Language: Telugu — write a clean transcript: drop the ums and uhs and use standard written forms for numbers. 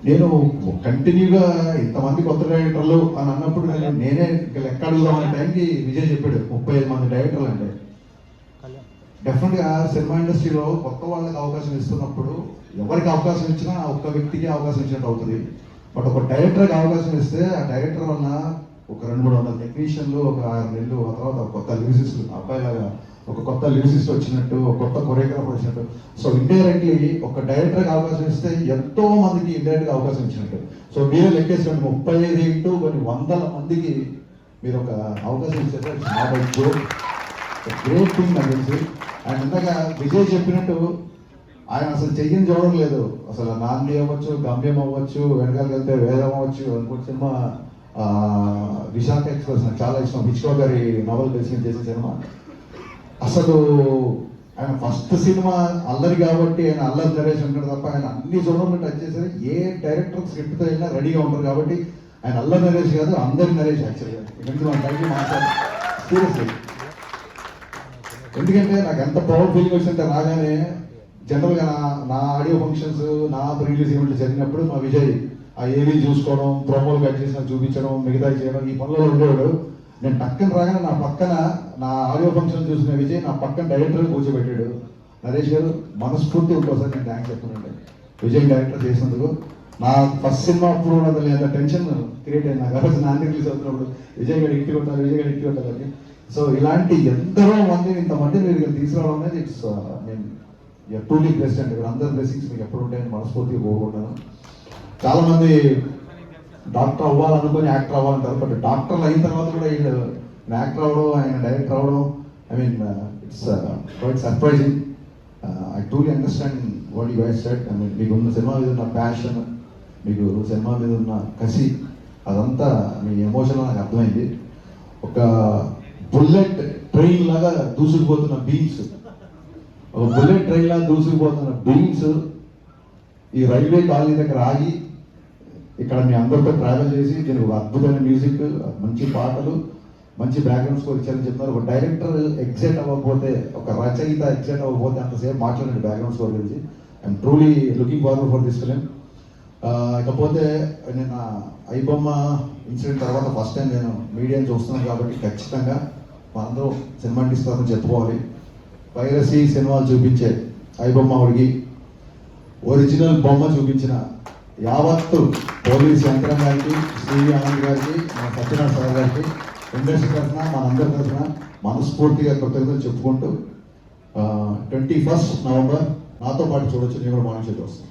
నేను కంటిన్యూగా ఇంతమంది కొత్త డైరెక్టర్లు అని అన్నప్పుడు నేనే లెక్క అడుగుదాం అనే టైంకి విజయ్ చెప్పాడు 35 మంది డైరెక్టర్లు అంటే. డెఫినెట్గా సినిమా ఇండస్ట్రీలో కొత్త వాళ్ళకి అవకాశం ఇస్తున్నప్పుడు ఎవరికి అవకాశం ఇచ్చినా ఒక్క వ్యక్తికి అవకాశం ఇచ్చినట్టు అవుతుంది. బట్ ఒక డైరెక్టర్కి అవకాశం ఇస్తే ఆ డైరెక్టర్ వల్ల ఒక 200-300 టెక్నీషియన్లు, ఒక 6 నెలలు, ఆ తర్వాత ఒక కొత్త లిరిసిస్ట్, అబ్బాయిలాగా ఒక కొత్త లిరిసిస్ట్ వచ్చినట్టు, ఒక కొత్త కొరియోగ్రాఫర్ వచ్చినట్టు. సో ఇండైరెక్ట్లీ ఒక డైరెక్టర్కి అవకాశం ఇస్తే ఎంతో మందికి ఇండైరెక్ట్గా అవకాశం ఇచ్చినట్టు. సో మీరే లెక్కేసుకోండి, 35 ఇంటూ కొన్ని 100 మందికి మీరు ఒక అవకాశం ఇచ్చారు. గ్రేట్ థింగ్ నాకు తెలిసి. అండ్ ఇందాక విజయ్ చెప్పినట్టు ఆయన అసలు చెయ్యని చూడడం లేదు. అసలు నాంది అవ్వచ్చు, గమ్యం అవ్వచ్చు, వెనకాలకి వెళ్తే వేదం అవ్వచ్చు, అనుకుంటే సినిమా విశాఖ ఎక్స్ప్రెస్ నాకు చాలా ఇష్టం. హిచ్కాక్ గారి నవల్ బేస్గా చేసిన సినిమా. అసలు ఆయన ఫస్ట్ సినిమా అల్లరి కాబట్టి ఆయన అల్లరి నరేష్ ఉంటాడు తప్ప ఆయన అన్ని జోన్లు టచ్ చేసేది. ఏ డైరెక్టర్ స్క్రిప్ట్తో వెళ్ళినా రెడీగా ఉంటారు కాబట్టి ఆయన అల్లరి నరేష్ కాదు, అందరి నరేష్ యాక్చువల్గా. ఎందుకంటే మన టైంకి మాట్లాడు సీరియస్లీ. ఎందుకంటే నాకు ఎంత ప్రౌడ్ ఫీలింగ్ వచ్చిందంటే రాగానే జనరల్గా నా ఆడియో ఫంక్షన్స్, నా రిలీజ్ ఈవెంట్లు జరిగినప్పుడు మా విజయ్ ఆ ఏవీ చూసుకోవడం, ప్రోమోలు కట్ చేసిన చూపించడం, మిగతా చేయడం, ఈ పనులలో ఉండేవాడు. నేను పక్కన రాగానే నా పక్కన నా ఆడియో ఫంక్షన్ చూసిన విజయ్ నా పక్కన డైరెక్టర్ కూర్చోబెట్టాడు. నరేష్ గారు మనస్ఫూర్తి ఇంకోసారి నేను థ్యాంక్స్ చెప్తున్నానండి విజయ్ డైరెక్టర్ చేసినందుకు. నా ఫస్ట్ సినిమా అప్పుడు ఉన్నది ఎంత టెన్షన్ క్రియేట్ అయింది నాకు. రోజు నాన్న రిలీజ్ అవుతున్నప్పుడు విజయ్ గారు ఇంటికి కొట్టాలి, విజయ్ గారు ఇంటికి కొట్టాలని. సో ఇలాంటి ఎందరో మంది, ఇంతమంది మీరు ఇక్కడ తీసుకురావడం అనేది ఇట్స్ నేను ట్రూలీ బ్లెస్డ్ అండి. ఇక్కడ అందరి బ్లెస్సింగ్స్ మీకు ఎప్పుడు ఉంటాయని మనస్ఫూర్తిగా కోరుకుంటాను. చాలామంది డాక్టర్ అవ్వాలనుకుని యాక్టర్ అవ్వాలంటారు. బట్ డాక్టర్లు అయిన తర్వాత కూడా వీళ్ళు యాక్టర్ అవ్వడం, ఆయన డైరెక్టర్ అవ్వడం, I mean it's quite surprising. I truly understand what you guys said. I mean మీకు ఉన్న సినిమా మీద ఉన్న ప్యాషన్, మీకు సినిమా మీద ఉన్న కసి, అదంతా మీ ఎమోషన్ నాకు అర్థమైంది. ఒక బుల్లెట్ ట్రైన్ లాగా దూసుకుపోతున్న బీమ్స్, ఒక బుల్లెట్ ట్రైన్ లాగా దూసుకుపోతున్న బీమ్స్ ఈ రైల్వే కాలనీ దగ్గర ఆగి ఇక్కడ మీ అందరితో ట్రావెల్ చేసి దీనికి ఒక అద్భుతమైన మ్యూజిక్, మంచి పాటలు, మంచి బ్యాక్గ్రౌండ్ స్కోర్ ఇచ్చారని చెప్తున్నారు. ఒక డైరెక్టర్ ఎగ్జైట్ అవ్వకపోతే, ఒక రచయిత ఎగ్జైట్ అవ్వకపోతే అంతసేపు మాట్లాడండి బ్యాక్గ్రౌండ్ స్కోర్ గురించి. I'm truly looking forward for this film. ఇకపోతే నేను ఐబొమ్మ ఇన్సిడెంట్ తర్వాత ఫస్ట్ టైం నేను మీడియాని చూస్తున్నాను కాబట్టి ఖచ్చితంగా మనందరూ సినిమా తీస్తారని చెప్పుకోవాలి. పైరసీ సినిమాలు చూపించే ఐబొమ్మ వాడికి ఒరిజినల్ బొమ్మ చూపించిన యావత్తు పోలీస్ యంత్రాంగానికి, శ్రీ ఆనంద్ గారికి, మన సత్యనారాయణ సార్ గారికి, ఇండస్ట్రీ తరఫున మనందరి తరఫున మనస్ఫూర్తిగా కృతజ్ఞతలు చెప్పుకుంటూ 21 నవంబర్ నాతో పాటు చూడొచ్చు. నేను కూడా మార్నింగ్ వస్తాను.